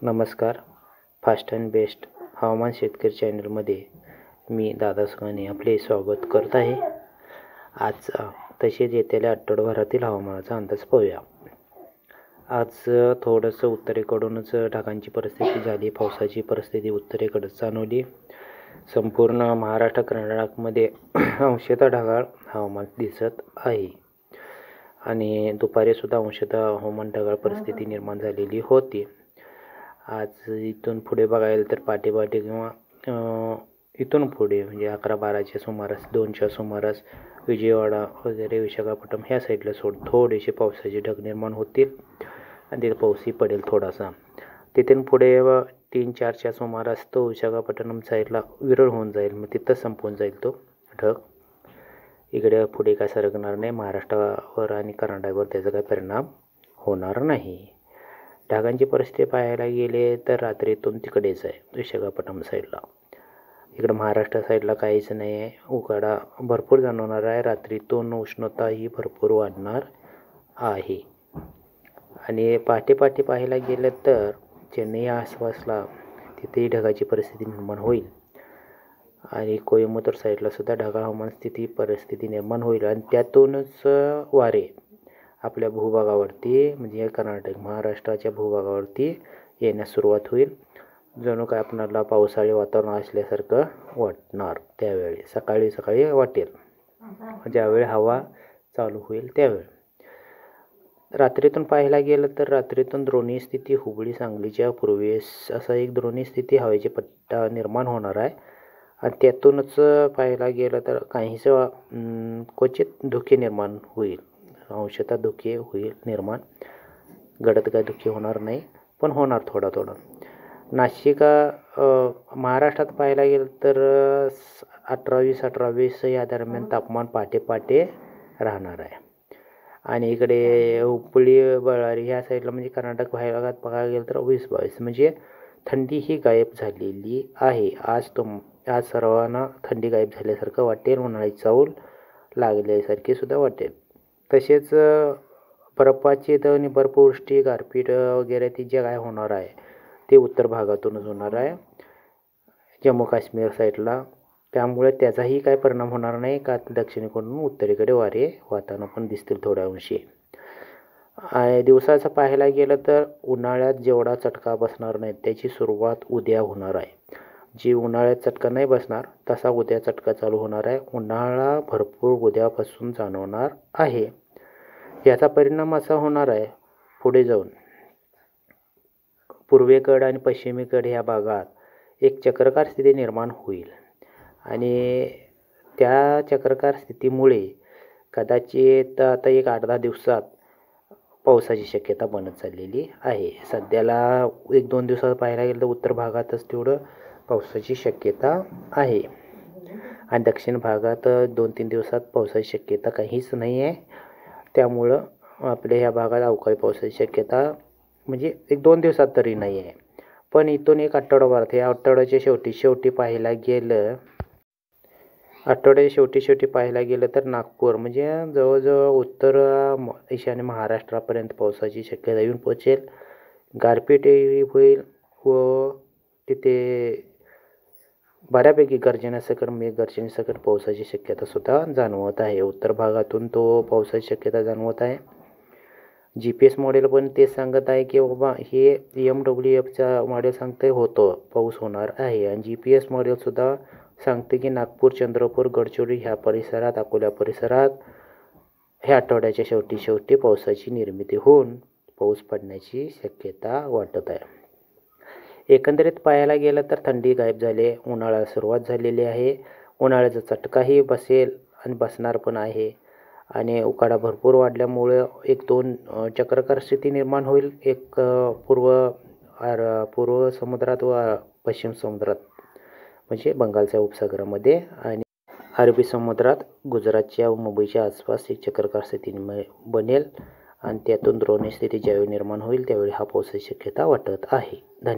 नमस्कार. Fast and best हवामान शेतकरी चॅनलमध्ये मी दादा सुगाणे आपले स्वागत करत आहे. आज तसेच येत्या आठवड्याभरातील हवामानाचा अंदाज पाहूया. आज थोडंसं उत्तरेकडूनच ढगांची परिस्थिती झाली. पावसाची परिस्थिती उत्तरेकडे जाणवली. संपूर्ण महाराष्ट्र कर्नाटकमध्ये अंशतः ढगाळ हवामान दिसत आहे आणि दुपारी सुद्धा अंशतः हवामान ढगाळ परिस्थिती निर्माण झालेली होती. आज इथून पुढे बघायला तर पाटे किंवा इथून पुढे म्हणजे 11-12च्या सुमारास 2च्या सुमारास विजयवाडा वगैरे विशाखापट्टणम ह्या साईडला थोडेसे पावसाचे ढग निर्माण होतील आणि तिथे पाऊसही पडेल थोडासा. तिथून पुढे 3-4च्या सुमारास तो विशाखापट्टणम साईडला विरळ होऊन जाईल, मग तिथं संपून जाईल तो ढग. इकडे पुढे काय सरकणार नाही. महाराष्ट्रावर आणि कर्नाटकवर त्याचा काही परिणाम होणार नाही. ढगांची परिस्थिती पाहायला गेले तर रात्रीतून तिकडेच आहे विशाखापट्टणम साईडला. इकडं महाराष्ट्र साईडला काहीच नाही आहे. उकाडा भरपूर जाणवणार आहे. रात्रीतून उष्णताही भरपूर वाढणार आहे. आणि पहाटे पाहायला गेलं तर चेन्नई आसपासला तिथेही ढगाची परिस्थिती निर्माण होईल आणि कोयंबतूर साईडला सुद्धा ढगाळ हवामान परिस्थिती निर्माण होईल आणि त्यातूनच वारे आपल्या भूभागावरती म्हणजे कर्नाटक महाराष्ट्राच्या भूभागावरती येण्यास सुरुवात होईल. जणू काय आपणाला पावसाळी वातावरण असल्यासारखं वाटणार. त्यावेळी सकाळी वाटेल ज्यावेळी हवा चालू होईल त्यावेळी. रात्रीतून पाहायला गेलं तर रात्रीतून द्रोणी स्थिती हुबळी सांगलीच्या पूर्वेस असा एक द्रोणी स्थिती हवेचे पट्टा निर्माण होणार आहे आणि त्यातूनच पाहायला गेलं तर काहीसं क्वचित धुके निर्माण होईल. अंशतः धुके होईल निर्माण. गडद काय धुके होणार नाही पण होणार थोडा. नाशिक महाराष्ट्रात पाहायला गेलं तर 18-20 या दरम्यान तापमान पहाटे राहणार आहे. आणि इकडे हुबळी बळ्ळारी ह्या साईडला म्हणजे कर्नाटक भागात बघायला गेलं तर 20-22 म्हणजे थंडी ही गायब झालेली आहे. आज सर्वांना थंडी गायब झाल्यासारखं वाटेल. उन्हाळी चाहूल लागल्यासारखी सुद्धा वाटेल. तसेच बर्फाची आणि बर्फवृष्टी गारपीट वगैरे ती जे काय होणार आहे ते उत्तर भागातूनच होणार आहे जम्मू काश्मीर साईडला. त्यामुळे त्याचाही काय परिणाम होणार नाही का दक्षिणेकडून उत्तरेकडे वारे वाहताना पण दिसतील थोड्या अंशी. दिवसाचं पाहायला गेलं तर उन्हाळ्यात जेवढा चटका बसणार नाही त्याची सुरुवात उद्या होणार आहे. जी उन्हाळ्यात चटका नाही बसणार तसा उद्या चटका चालू होणार आहे. उन्हाळा भरपूर उद्यापासून जाणवणार आहे. याचा परिणाम असा होणार आहे पुढे जाऊन पूर्वेकडे आणि पश्चिमेकडे ह्या भागात एक चक्राकार स्थिती निर्माण होईल आणि त्या चक्राकार स्थितीमुळे कदाचित आता एक 8-10 दिवसात पावसाची शक्यता बनत चाललेली आहे. सध्याला 1-2 दिवसात पाहायला गेलं तर उत्तर भागातच तेवढं पावसाची शक्यता आहे आणि दक्षिण भागात 2-3 दिवसात पावसाची शक्यता काहीच नाही आहे. त्यामुळं आपल्या ह्या भागात अवकाळी पावसाची शक्यता म्हणजे 1-2 दिवसात तरी नाही आहे. पण इथून एक आठवडाभरात या आठवड्याच्या शेवटी पाहायला गेलं पाहायला गेलं तर नागपूर म्हणजे जवळजवळ उत्तर ईशान्य महाराष्ट्रापर्यंत पावसाची शक्यता येऊन पोचेल. गारपीटही होईल व तिथे बऱ्यापैकी गर्जनेसकट पावसाची शक्यता सुद्धा जाणवत आहे. उत्तर भागातून तो पावसाची शक्यता जाणवत आहे. GPS मॉडेल पण ते सांगत आहे की बाबा हे MWFचा मॉडेल सांगते होतं पाऊस होणार आहे आणि GPS मॉडेलसुद्धा सांगते की नागपूर, चंद्रपूर, गडचिरोली ह्या परिसरात, अकोला परिसरात ह्या आठवड्याच्या शेवटी पावसाची निर्मिती होऊन पाऊस पडण्याची शक्यता वाटत आहे. एकंदरीत पाहायला गेलं तर थंडी गायब झाली. उन्हाळ्याला सुरुवात झालेली आहे. उन्हाळ्याचा चटकाही बसेल आणि बसणार पण आहे आणि उकाडा भरपूर वाढल्यामुळं 1-2 चक्राकार स्थिती निर्माण होईल. एक पूर्व समुद्रात व पश्चिम समुद्रात म्हणजे बंगालच्या उपसागरामध्ये आणि अरबी समुद्रात गुजरातच्या व मुंबईच्या आसपास एक चक्राकार स्थिती बनेल आणि त्यातून द्रोणी स्थिती ज्यावेळी निर्माण होईल त्यावेळी हा पावसाची शक्यता वाटत आहे. धन्यवाद.